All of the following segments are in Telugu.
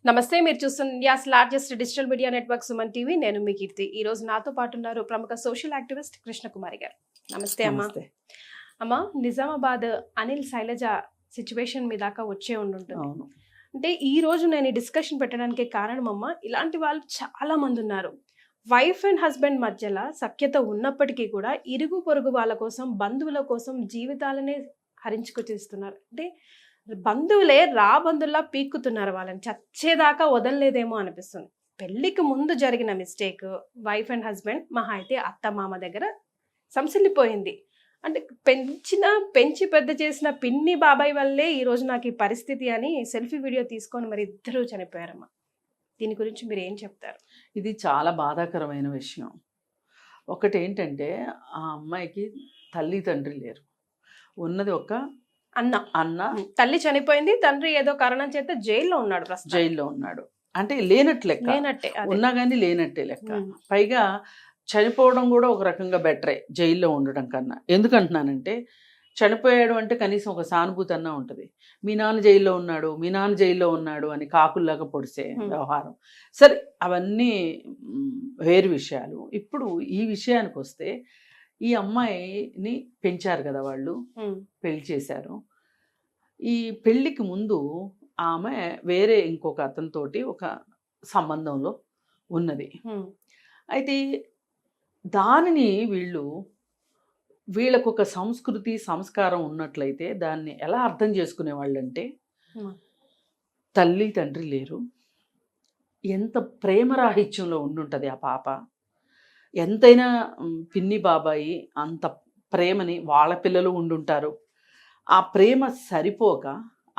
నమస్తే, మీరు చూస్తున్న India's largest digital media network Suman TV. నేను మీ కీర్తి. ఈ రోజు నాతో పాటు ఉన్నారు ప్రముఖ సోషల్ యాక్టివిస్ట్ కృష్ణకుమారి గారు. నమస్తే అమ్మా. అమ్మా, నిజామాబాద్ అనిల్ శైలజ సిచ్యువేషన్ మీ దాకా వచ్చే ఉంటుంది. అంటే ఈ రోజు నేను ఈ డిస్కషన్ పెట్టడానికి కారణం అమ్మ, ఇలాంటి వాళ్ళు చాలా మంది ఉన్నారు. వైఫ్ అండ్ హస్బెండ్ మధ్యలో సఖ్యత ఉన్నప్పటికీ కూడా ఇరుగు పొరుగు వాళ్ళ కోసం, బంధువుల కోసం జీవితాలనే హరించుకొచ్చేస్తున్నారు. అంటే బంధువులే బంధువుల్లా పీక్కుతున్నారు, వాళ్ళని చచ్చేదాకా వదలలేదేమో అనిపిస్తుంది. పెళ్లికి ముందు జరిగిన మిస్టేక్ వైఫ్ అండ్ హస్బెండ్ మహా అయితే అత్త మామ దగ్గర సంసిల్లిపోయింది. అంటే పెంచి పెద్ద చేసిన పిన్ని బాబాయ్ వల్లే ఈరోజు నాకు ఈ పరిస్థితి అని సెల్ఫీ వీడియో తీసుకొని మరి ఇద్దరు చనిపోయారమ్మా. దీని గురించి మీరు ఏం చెప్తారు? ఇది చాలా బాధాకరమైన విషయం. ఒకటి ఏంటంటే, ఆ అమ్మాయికి తల్లి తండ్రి లేరు, ఉన్నది ఒక అన్న. తల్లి చనిపోయింది, తండ్రి ఏదో కారణం చేత జైల్లో ఉన్నాడు. అంటే లేనట్టే, ఉన్నా కానీ లేనట్టే లెక్క. పైగా చనిపోవడం కూడా ఒక రకంగా బెటరే జైల్లో ఉండడం కన్నా. ఎందుకంటున్నానంటే, చనిపోయాడు అంటే కనీసం ఒక సానుభూతి అన్నా ఉంటుంది. మీ నాన్న జైల్లో ఉన్నాడు అని కాకుల్లాగా పొడిసే వ్యవహారం. సరే, అవన్నీ వేరు విషయాలు. ఇప్పుడు ఈ విషయానికి వస్తే, ఈ అమ్మాయిని పెంచారు కదా వాళ్ళు, పెళ్లి చేశారు. ఈ పెళ్ళికి ముందు ఆమె వేరే ఇంకొక అతనితోటి ఒక సంబంధంలో ఉన్నది. అయితే దానిని వీళ్ళకు ఒక సంస్కృతి సంస్కారం ఉన్నట్లయితే దాన్ని ఎలా అర్థం చేసుకునేవాళ్ళు అంటే, తల్లి తండ్రి లేరు, ఎంత ప్రేమరాహిత్యంలో ఉండుంటుంది ఆ పాప. ఎంతైనా పిన్ని బాబాయి అంత ప్రేమని వాళ్ళ పిల్లలు ఉండుంటారు. ఆ ప్రేమ సరిపోక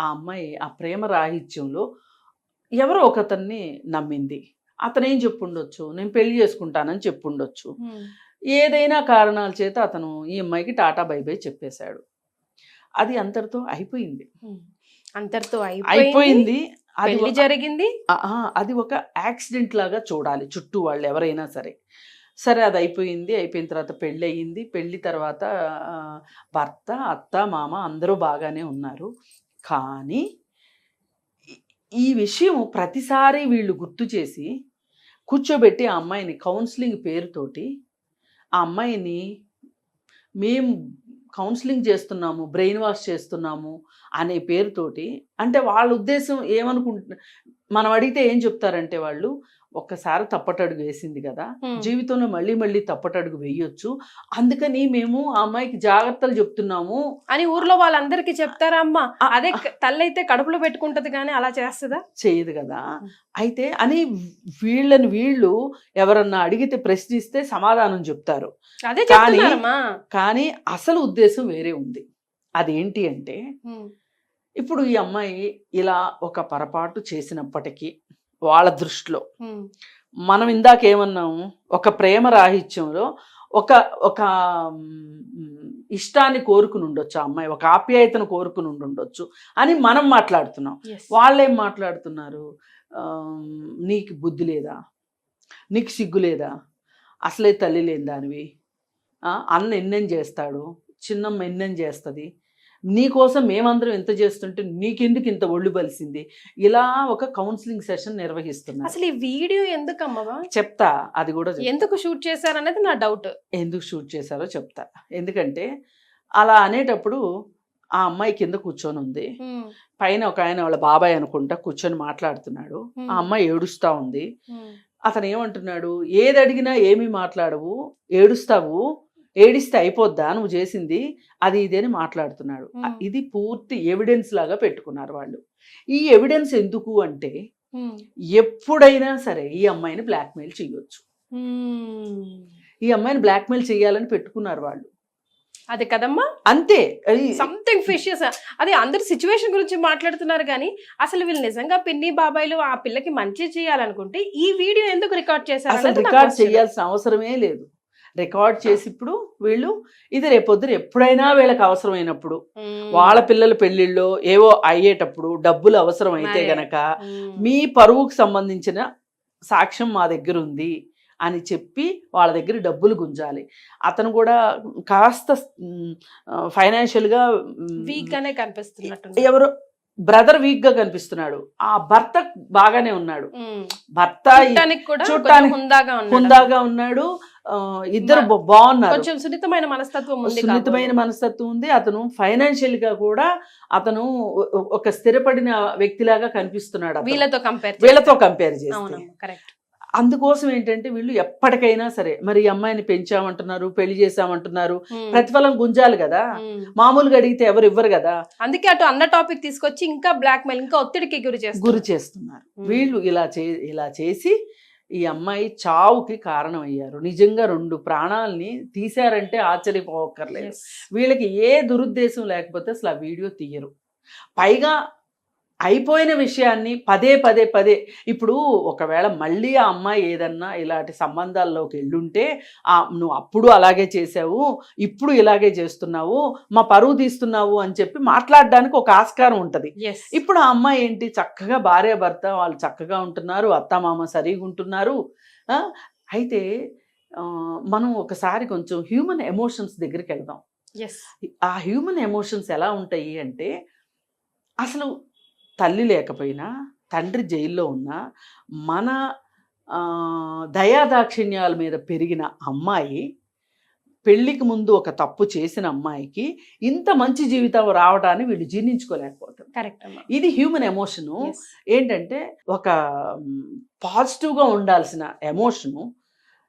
ఆ అమ్మాయి ఆ ప్రేమ రాహిత్యంలో ఎవరో ఒకతన్ని నమ్మింది. అతనేం చెప్పుండొచ్చు, నేను పెళ్లి చేసుకుంటానని చెప్పుండొచ్చు. ఏదైనా కారణాల చేత అతను ఈ అమ్మాయికి టాటా బై బై చెప్పేశాడు. అది అంతటితో అయిపోయింది. అది జరిగింది. అది ఒక యాక్సిడెంట్ లాగా చూడాలి చుట్టూ వాళ్ళు ఎవరైనా సరే. అది అయిపోయిన తర్వాత పెళ్ళి అయ్యింది. పెళ్ళి తర్వాత భర్త, అత్త, మామ అందరూ బాగానే ఉన్నారు. కానీ ఈ విషయం ప్రతిసారి వీళ్ళు గుర్తు చేసి కూర్చోబెట్టి ఆ అమ్మాయిని కౌన్సిలింగ్ పేరుతోటి ఆ అమ్మాయిని మేము కౌన్సిలింగ్ చేస్తున్నాము, బ్రెయిన్ వాష్ చేస్తున్నాము అనే పేరుతోటి, అంటే వాళ్ళ ఉద్దేశం ఏమనుకుంటున్నారు, మనం అడిగితే ఏం చెప్తారంటే, వాళ్ళు ఒక్కసారి తప్పటడుగు వేసింది కదా, జీవితంలో మళ్ళీ తప్పటడుగు వేయొచ్చు, అందుకని మేము ఆ అమ్మాయికి జాగ్రత్తలు చెప్తున్నాము అని ఊర్లో వాళ్ళందరికీ చెప్తారా అమ్మ? అదే తల్లి అయితే కడుపులో పెట్టుకుంటది కానీ అలా చేస్తుందా? చేయదు కదా. అయితే అని వీళ్ళు ఎవరన్నా అడిగితే ప్రశ్నిస్తే సమాధానం చెప్తారు. అదే కానీ అసలు ఉద్దేశం వేరే ఉంది. అదేంటి అంటే, ఇప్పుడు ఈ అమ్మాయి ఇలా ఒక పొరపాటు చేసినప్పటికీ వాళ్ళ దృష్టిలో, మనం ఇందాక ఏమన్నాము, ఒక ప్రేమ రాహిత్యంలో ఒక ఇష్టాన్ని కోరుకుని ఉండొచ్చు ఆ అమ్మాయి, ఒక ఆప్యాయతను కోరుకుని ఉండొచ్చు అని మనం మాట్లాడుతున్నాం. వాళ్ళేం మాట్లాడుతున్నారు, నీకు బుద్ధి లేదా, నీకు సిగ్గు లేదా, అసలే తల్లి లేని దానివి, అన్న ఎన్నెం చేస్తాడు, చిన్నమ్మ ఎన్నెం చేస్తుంది, నీకోసం మేమందరం ఎంత చేస్తుంటే నీకెందుకు ఇంత ఒళ్ళు బలిసింది, ఇలా ఒక కౌన్సిలింగ్ సెషన్ నిర్వహిస్తున్నారు. అసలు ఈ వీడియో ఎందుకమ్మా చెప్తా, అది కూడా ఎందుకు షూట్ చేశారనేది నా డౌట్. ఎందుకు షూట్ చేశారో చెప్తా. ఎందుకంటే అలా అనేటప్పుడు ఆ అమ్మాయి కింద కూర్చొని ఉంది, పైన ఒక ఆయన వాళ్ళ బాబాయ్ అనుకుంటా కూర్చొని మాట్లాడుతున్నాడు. ఆ అమ్మాయి ఏడుస్తా ఉంది. అతను ఏమంటున్నాడు, ఏది అడిగినా ఏమీ మాట్లాడవు, ఏడిస్తే అయిపోద్దా నువ్వు చేసింది, అది ఇదేని మాట్లాడుతున్నాడు. ఇది పూర్తి ఎవిడెన్స్ లాగా పెట్టుకున్నారు వాళ్ళు. ఈ ఎవిడెన్స్ ఎందుకు అంటే, ఎప్పుడైనా సరే ఈ అమ్మాయిని బ్లాక్మెయిల్ చేయొచ్చు, ఈ అమ్మాయిని బ్లాక్మెయిల్ చేయాలని పెట్టుకున్నారు వాళ్ళు. అదే కదమ్మా, అంతే. సంథింగ్ ఫిషియస్. అదే అందరు సిచ్యువేషన్ గురించి మాట్లాడుతున్నారు కానీ అసలు వీళ్ళు నిజంగా పిన్ని బాబాయిలు ఆ పిల్లకి మంచి చేయాలనుకుంటే ఈ వీడియో ఎందుకు రికార్డ్ చేశారు? అసలు రికార్డ్ చేయాల్సిన అవసరమే లేదు. రికార్డ్ చేసి ఇప్పుడు వీళ్ళు ఇది రేపొద్దున ఎప్పుడైనా వీళ్ళకి అవసరమైనప్పుడు, వాళ్ళ పిల్లల పెళ్లిళ్ళో ఏవో అయ్యేటప్పుడు డబ్బులు అవసరం అయితే గనక, మీ పరువుకు సంబంధించిన సాక్ష్యం మా దగ్గర ఉంది అని చెప్పి వాళ్ళ దగ్గర డబ్బులు గుంజాలి. అతను కూడా కాస్త ఫైనాన్షియల్గా వీక్ గానే కనిపిస్తున్నట్టు, ఎవరో బ్రదర్ వీక్ గా కనిపిస్తున్నాడు, ఆ భర్త బాగానే ఉన్నాడు, భర్త చూడటానికి హుందాగా ఉన్నాడు, ఇద్దరు బాగున్నారు, కొంచెం సున్నితమైన మనస్తత్వం ఉంది. అతను ఫైనాన్షియల్ గా కూడా అతను ఒక స్థిరపడిన వ్యక్తిలాగా కనిపిస్తున్నాడు వీళ్ళతో కంపేర్ చేస్తే. అందుకోసం ఏంటంటే వీళ్ళు ఎప్పటికైనా సరే మరి ఈ అమ్మాయిని పెంచామంటున్నారు, పెళ్లి చేసామంటున్నారు, ప్రతిఫలం గుంజాలి కదా, మామూలుగా అడిగితే ఎవరు ఇవ్వరు కదా. అందుకే అటు అన్న టాపిక్ తీసుకొచ్చి ఇంకా బ్లాక్ మెయిల్, ఇంకా ఒత్తిడికి గురి చేస్తున్నారు. వీళ్ళు ఇలా చేసి ఈ అమ్మాయి చావుకి కారణం అయ్యారు. నిజంగా 2 ప్రాణాలని తీశారంటే ఆశ్చర్యపోవక్కర్లేదు. వీళ్ళకి ఏ దురుద్దేశం లేకపోతే అసలు ఆ వీడియో తీయరు. పైగా అయిపోయిన విషయాన్ని పదే ఇప్పుడు ఒకవేళ మళ్ళీ ఆ అమ్మాయి ఏదన్నా ఇలాంటి సంబంధాల్లోకి వెళ్ళుంటే నువ్వు అప్పుడు అలాగే చేసావు, ఇప్పుడు ఇలాగే చేస్తున్నావు, మా పరువు తీస్తున్నావు అని చెప్పి మాట్లాడడానికి ఒక ఆస్కారం ఉంటుంది. ఇప్పుడు ఆ అమ్మాయి ఏంటి, చక్కగా భార్య భర్త వాళ్ళు చక్కగా ఉంటున్నారు, అత్తమామ సరిగా ఉంటున్నారు. అయితే మనం ఒకసారి కొంచెం హ్యూమన్ ఎమోషన్స్ దగ్గరికి వెళ్దాం. ఆ హ్యూమన్ ఎమోషన్స్ ఎలా ఉంటాయి అంటే, అసలు తల్లి లేకపోయినా, తండ్రి జైల్లో ఉన్నా, మన దయాదాక్షిణ్యాల మీద పెరిగిన అమ్మాయి, పెళ్ళికి ముందు ఒక తప్పు చేసిన అమ్మాయికి ఇంత మంచి జీవితం రావడాన్ని వీళ్ళు జీర్ణించుకోలేకపోతారు. ఇది హ్యూమన్ ఎమోషను. ఏంటంటే ఒక పాజిటివ్గా ఉండాల్సిన ఎమోషను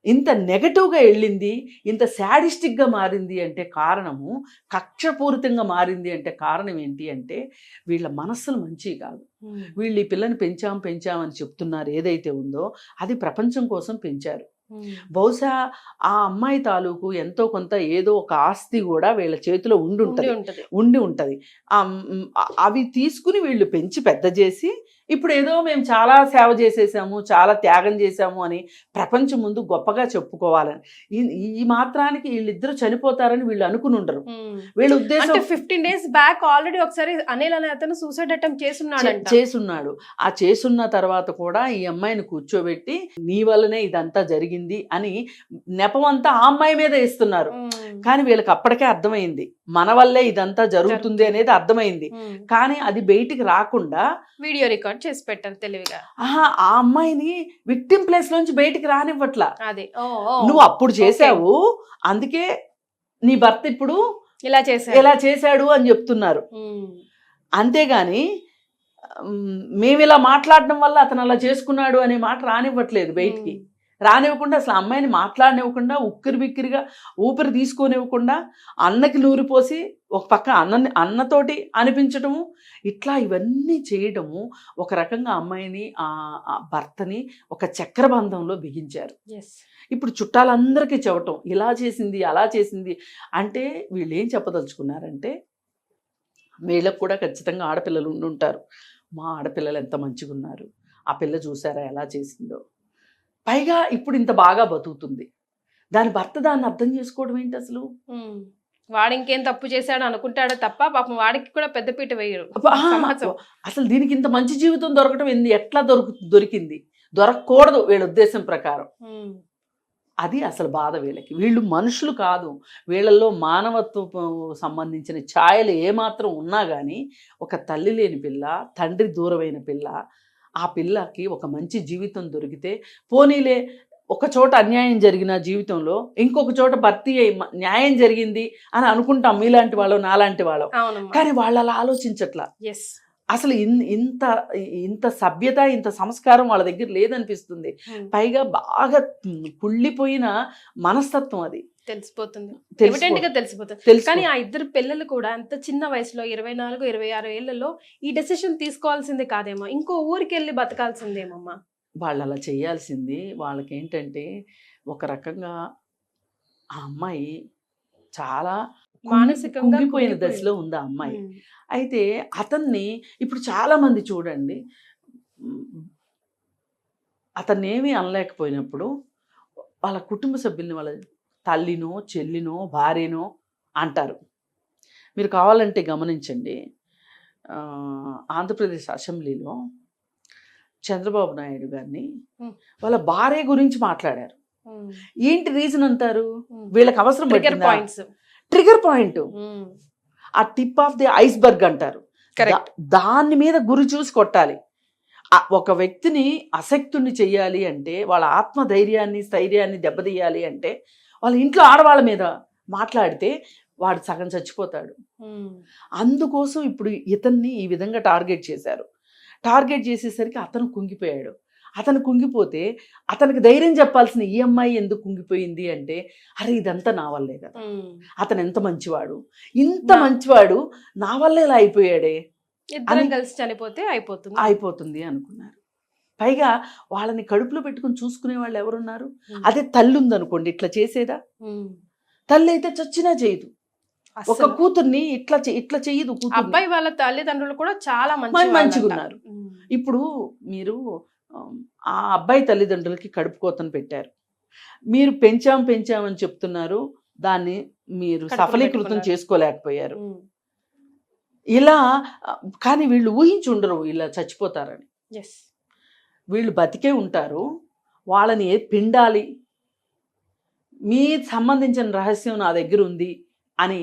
ఇంత నెగటివ్గా వెళ్ళింది, ఇంత శాడిస్టిక్గా మారింది అంటే కారణము, కక్షపూరితంగా మారింది అంటే కారణం ఏంటి అంటే వీళ్ళ మనస్సులు మంచివి కాదు. వీళ్ళు ఈ పిల్లని పెంచామని చెప్తున్నారు ఏదైతే ఉందో అది ప్రపంచం కోసం పెంచారు. బహుశా ఆ అమ్మాయి తాలూకు ఎంతో కొంత ఏదో ఒక ఆస్తి కూడా వీళ్ళ చేతిలో ఉండి ఉంటది. అవి తీసుకుని వీళ్ళు పెంచి పెద్ద చేసి ఇప్పుడు ఏదో మేము చాలా సేవ చేసేసాము, చాలా త్యాగం చేశాము అని ప్రపంచం ముందు గొప్పగా చెప్పుకోవాలని, ఈ మాత్రానికి వీళ్ళిద్దరూ చనిపోతారని వీళ్ళు అనుకుని ఉండరు. వీళ్ళ ఉద్దేశం 15 days బ్యాక్ ఆల్రెడీ ఒకసారి అనిల్ అనే అతను సూసైడ్ అటెంప్ట్ చేసున్నాడు. ఆ చేసున్న తర్వాత కూడా ఈ అమ్మాయిని కూర్చోబెట్టి నీ వల్లనే ఇదంతా జరిగింది అని నెపమంతా ఆ అమ్మాయి మీద ఇస్తున్నారు. కానీ వీళ్ళకి అప్పటికే అర్థమైంది మన వల్లే ఇదంతా జరుగుతుంది అనేది అర్థమైంది. కానీ అది బయటికి రాకుండా వీడియో రికార్డ్ చేసి పెట్టారు తెలివిగా. ఆ అమ్మాయిని విక్టిమ్ ప్లేస్ నుంచి బయటికి రానివ్వట్లా. నువ్వు అప్పుడు చేసావు, అందుకే నీ భర్త ఇప్పుడు ఇలా చేశాడు అని చెప్తున్నారు. అంతేగాని మేము ఇలా మాట్లాడడం వల్ల అతను అలా చేసుకున్నాడు అనే మాట రానివ్వట్లేదు బయటికి. రానివ్వకుండా అసలు అమ్మాయిని మాట్లాడనివ్వకుండా, ఉక్కిరి బిక్కిరిగా ఊపిరి తీసుకోనివ్వకుండా, అన్నకి నూరిపోసి ఒక పక్క అన్నతోటి అనిపించటము, ఇట్లా ఇవన్నీ చేయడము ఒక రకంగా అమ్మాయిని ఆ భర్తని ఒక చక్రబంధంలో బిగించారు. ఇప్పుడు చుట్టాలందరికీ చెప్పటం ఇలా చేసింది అలా చేసింది అంటే వీళ్ళు ఏం చెప్పదలుచుకున్నారంటే, వీళ్ళకు కూడా ఖచ్చితంగా ఆడపిల్లలు ఉండుంటారు. మా ఆడపిల్లలు ఎంత మంచిగా ఉన్నారు, ఆ పిల్ల చూసారా ఎలా చేసిందో, పైగా ఇప్పుడు ఇంత బాగా బతుకుతుంది, దాని భర్త దాన్ని అర్థం చేసుకోవడం ఏంటి అసలు? వాడు ఇంకేం తప్పు చేశాడు అనుకుంటాడో తప్ప పాపం వాడికి కూడా పెద్దపీట వేయరు. అసలు దీనికి ఇంత మంచి జీవితం దొరకడం ఎట్లా దొరికింది? దొరకకూడదు వీళ్ళ ఉద్దేశం ప్రకారం. అది అసలు బాధ వీళ్ళకి. వీళ్ళు మనుషులు కాదు, వీళ్ళల్లో మానవత్వం సంబంధించిన ఛాయలు ఏమాత్రం ఉన్నా కానీ ఒక తల్లి లేని పిల్ల, తండ్రి దూరమైన పిల్ల, ఆ పిల్లకి ఒక మంచి జీవితం దొరికితే పోనీలే, ఒక చోట అన్యాయం జరిగిన జీవితంలో ఇంకొక చోట భర్తీ న్యాయం జరిగింది అని అనుకుంటాం మీలాంటి వాళ్ళు నాలాంటి వాళ్ళు. కానీ వాళ్ళు అలా ఆలోచించట్లా. అసలు ఇంత సభ్యత, ఇంత సంస్కారం వాళ్ళ దగ్గర లేదనిపిస్తుంది. పైగా బాగా కుళ్ళిపోయిన మనస్తత్వం అది తెలిసిపోతుంది. కానీ ఆ ఇద్దరు పిల్లలు కూడా అంత చిన్న వయసులో 24-26 ఏళ్లలో ఈ డెసిషన్ తీసుకోవాల్సింది కాదేమో, ఇంకో ఊరికి వెళ్ళి బతకాల్సిందేమమ్మా. వాళ్ళు అలా చేయాల్సింది. వాళ్ళకి ఏంటంటే ఒక రకంగా ఆ అమ్మాయి చాలా మానసికంగా పోయిన దశలో ఉంది ఆ అమ్మాయి. అయితే అతన్ని ఇప్పుడు చాలా మంది చూడండి, అతన్ని ఏమీ అనలేకపోయినప్పుడు వాళ్ళ కుటుంబ సభ్యుల్ని, వాళ్ళ తల్లినో చెల్లినో భార్యనో అంటారు. మీరు కావాలంటే గమనించండి, ఆంధ్రప్రదేశ్ అసెంబ్లీలో చంద్రబాబు నాయుడు గారిని వాళ్ళ భార్య గురించి మాట్లాడారు. ఏంటి రీజన్ అంటారు? వీళ్ళకి అవసరం, ట్రిగర్ పాయింట్, ఆ టిప్ ఆఫ్ ది ఐస్బర్గ్ అంటారు. కరెక్ట్. దాని మీద గురి చూసి కొట్టాలి. ఒక వ్యక్తిని అశక్తుణ్ణి చెయ్యాలి అంటే, వాళ్ళ ఆత్మధైర్యాన్ని స్థైర్యాన్ని దెబ్బతీయాలి అంటే, వాళ్ళ ఇంట్లో ఆడవాళ్ళ మీద మాట్లాడితే వాడు సగం చచ్చిపోతాడు. అందుకోసం ఇప్పుడు ఇతన్ని ఈ విధంగా టార్గెట్ చేశారు. టార్గెట్ చేసేసరికి అతను కుంగిపోయాడు. అతను కుంగిపోతే అతనికి ధైర్యం చెప్పాల్సిన ఈ అమ్మాయి ఎందుకు కుంగిపోయింది అంటే, అరే ఇదంతా నా వల్లే కదా, అతను ఎంత మంచివాడు, ఇంత మంచివాడు నా వల్లే ఇలా అయిపోయాడే, ఇద్దరం కలిసి చనిపోతే అయిపోతుంది అనుకున్నారు. పైగా వాళ్ళని కడుపులో పెట్టుకుని చూసుకునే వాళ్ళు ఎవరున్నారు? అదే తల్లి ఉందనుకోండి, ఇట్లా చేసేదా? తల్లి అయితే చచ్చినా చేయదు. ఒక కూతుర్ని ఇట్లా చేయదు. అబ్బాయి వాళ్ళ తల్లిదండ్రులు కూడా చాలా మంచిగా ఉన్నారు. ఇప్పుడు మీరు ఆ అబ్బాయి తల్లిదండ్రులకి కడుపు కోతను పెట్టారు, మీరు పెంచామని చెప్తున్నారు, దాన్ని మీరు సఫలీకృతం చేసుకోలేకపోయారు. ఇలా కానీ వీళ్ళు ఊహించి ఉండరు ఇలా చచ్చిపోతారని. వీళ్ళు బతికే ఉంటారు. వాళ్ళని పిండాలి, మీ సంబంధించిన రహస్యం నా దగ్గర ఉంది అని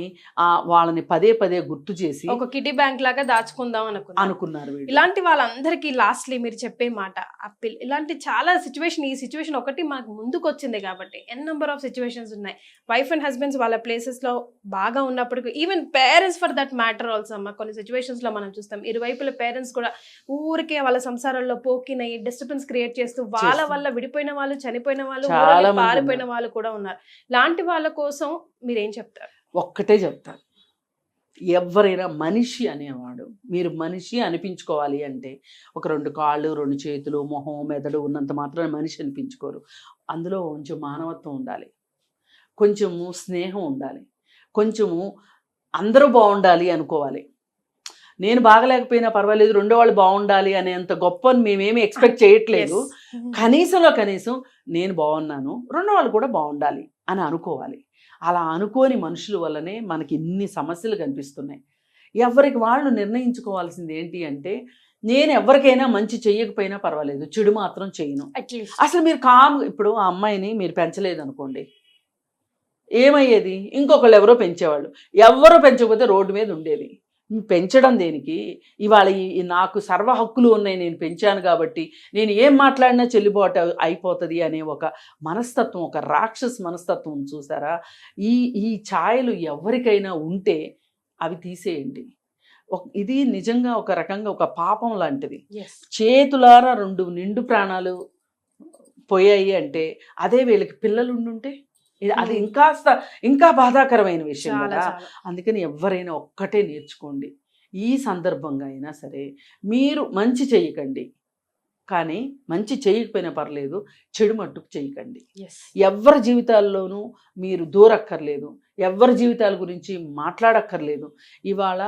వాళ్ళని పదే పదే గుర్తు చేసి ఒక కిటీ బ్యాంక్ లాగా దాచుకుందాం అనుకున్నారు. ఇలాంటి వాళ్ళందరికీ లాస్ట్లీ మీరు చెప్పే మాట, ఇలాంటి చాలా సిచ్యువేషన్, ఈ సిచ్యువేషన్ ఒకటి మాకు ముందుకు వచ్చింది కాబట్టి నెంబర్ ఆఫ్ సిచ్యువేషన్స్ ఉన్నాయి. వైఫ్ అండ్ హస్బెండ్స్ వాళ్ళ ప్లేసెస్ లో బాగా ఉన్నప్పటికీ, even parents for that matter also అమ్మ, కొన్ని సిచ్యువేషన్స్ లో మనం చూస్తాం ఇరువైపుల పేరెంట్స్ కూడా ఊరికే వాళ్ళ సంసారాల్లో పోకినయి డిస్టర్బెన్స్ క్రియేట్ చేస్తూ వాళ్ళ వల్ల విడిపోయిన వాళ్ళు, చనిపోయిన వాళ్ళు, పారిపోయిన వాళ్ళు కూడా ఉన్నారు. ఇలాంటి వాళ్ళ కోసం మీరేం చెప్తారు? ఒక్కటే చెప్తాను, ఎవరైనా మనిషి అనేవాడు, మీరు మనిషి అనిపించుకోవాలి అంటే ఒక 2 కాళ్ళు 2 చేతులు మొహం మెదడు ఉన్నంత మాత్రం మనిషి అనిపించుకోరు. అందులో కొంచెం మానవత్వం ఉండాలి, కొంచెము స్నేహం ఉండాలి, కొంచెము అందరూ బాగుండాలి అనుకోవాలి. నేను బాగలేకపోయినా పర్వాలేదు, రెండో వాళ్ళు బాగుండాలి అనేంత గొప్ప మేమేమి ఎక్స్పెక్ట్ చేయట్లేదు. కనీసంలో కనీసం నేను బాగున్నాను, రెండో వాళ్ళు కూడా బాగుండాలి అని అనుకోవాలి. అలా అనుకోని మనుషుల వల్లనే మనకి ఇన్ని సమస్యలు కనిపిస్తున్నాయి. ఎవరికి వాళ్ళు నిర్ణయించుకోవాల్సింది ఏంటి అంటే, నేను ఎవరికైనా మంచి చెయ్యకపోయినా పర్వాలేదు, చెడు మాత్రం చేయను. అసలు మీరు ఇప్పుడు ఆ అమ్మాయిని మీరు పెంచలేదు అనుకోండి, ఏమయ్యేది? ఇంకొకళ్ళు ఎవరో పెంచేవాళ్ళు, ఎవరో పెంచకపోతే రోడ్డు మీద ఉండేది. పెంచడం దేనికి? ఇవాళ నాకు సర్వ హక్కులు ఉన్నాయి, నేను పెంచాను కాబట్టి నేను ఏం మాట్లాడినా చెల్లుబాటు అయిపోతుంది అనే ఒక మనస్తత్వం, ఒక రాక్షస్ మనస్తత్వం చూసారా? ఈ ఛాయలు ఎవరికైనా ఉంటే అవి తీసేయండి. ఇది నిజంగా ఒక రకంగా ఒక పాపం లాంటిది. చేతులారా 2 నిండు ప్రాణాలు పోయాయి అంటే, అదే వీళ్ళకి పిల్లలు ఉండుంటే అది ఇంకా బాధాకరమైన విషయం కదా. అందుకని ఎవరైనా ఒక్కటే నేర్చుకోండి, ఈ సందర్భంగా అయినా సరే మీరు మంచి చేయకండి, కానీ మంచి చేయకపోయినా పర్లేదు, చెడు మట్టుకు చేయకండి. ఎవరి జీవితాల్లోనూ మీరు దూరక్కర్లేదు, ఎవరి జీవితాల గురించి మాట్లాడక్కర్లేదు. ఇవాళ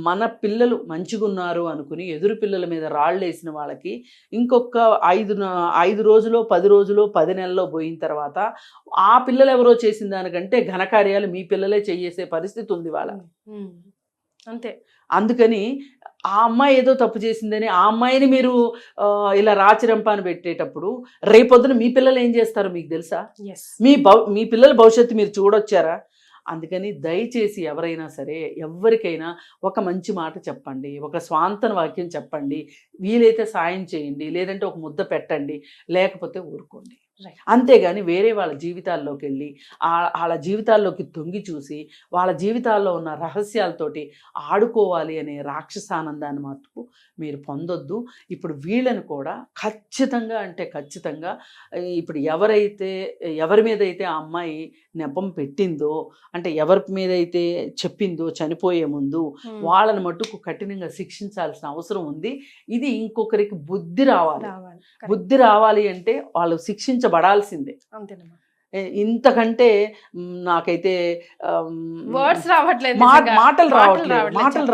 మన పిల్లలు మంచిగా ఉన్నారు అనుకుని ఎదురు పిల్లల మీద రాళ్ళు వేసిన వాళ్ళకి ఇంకొక 5 రోజులో 10 రోజులో 10 నెలల్లో పోయిన తర్వాత ఆ పిల్లలు ఎవరో చేసిన దానికంటే ఘనకార్యాలు మీ పిల్లలే చేసే పరిస్థితి ఉంది వాళ్ళ. అంతే. అందుకని ఆ అమ్మాయి ఏదో తప్పు చేసిందని ఆ అమ్మాయిని మీరు ఇలా రాచిరంపాన్ని పెట్టేటప్పుడు రేపొద్దున మీ పిల్లలు ఏం చేస్తారో మీకు తెలుసా? మీ పిల్లల భవిష్యత్తు మీరు చూడొచ్చారా? అందుకని దయచేసి ఎవరైనా సరే ఎవరికైనా ఒక మంచి మాట చెప్పండి, ఒక స్వాంతన వాక్యం చెప్పండి, వీలైతే సాయం చేయండి, లేదంటే ఒక ముద్ద పెట్టండి, లేకపోతే ఊరుకోండి. అంతేగాని వేరే వాళ్ళ జీవితాల్లోకి వెళ్ళి వాళ్ళ జీవితాల్లోకి తొంగి చూసి వాళ్ళ జీవితాల్లో ఉన్న రహస్యాలతోటి ఆడుకోవాలి అనే రాక్షసానందాన్ని మటుకు మీరు పొందొద్దు. ఇప్పుడు వీళ్ళని కూడా ఖచ్చితంగా ఇప్పుడు ఎవరి మీద అయితే ఆ అమ్మాయి నెపం పెట్టిందో, అంటే ఎవరి మీద అయితే చెప్పిందో చనిపోయే ముందు, వాళ్ళని మటుకు కఠినంగా శిక్షించాల్సిన అవసరం ఉంది. ఇది ఇంకొకరికి బుద్ధి రావాలి అంటే వాళ్ళు శిక్షించబడాల్సిందే. ఇంతకంటే నాకైతే మాటలు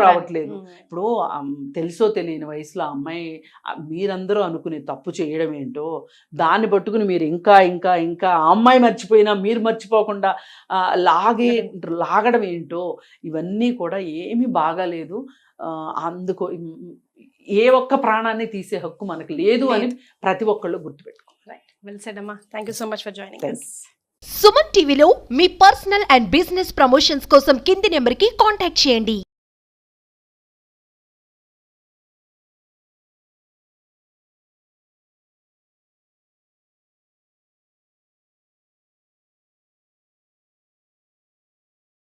రావట్లేదు. ఇప్పుడు తెలుసో తెలియని వయసులో అమ్మాయి మీరందరూ అనుకునే తప్పు చేయడం ఏంటో దాన్ని పట్టుకుని మీరు ఇంకా ఆ అమ్మాయి మర్చిపోయినా మీరు మర్చిపోకుండా లాగడం ఏంటో, ఇవన్నీ కూడా ఏమీ బాగాలేదు. అందుకో ఏ ఒక్క ప్రాణాన్ని తీసే హక్కు మనకు లేదు అని ప్రతి ఒక్కళ్ళు గుర్తుపెట్టుకోవాలి. Well said, Amma. Thank you so much for joining us. Suman టీవీలో మీ పర్సనల్ అండ్ బిజినెస్ ప్రమోషన్స్ కోసం కింది నెంబర్కి కాంటాక్ట్ చేయండి.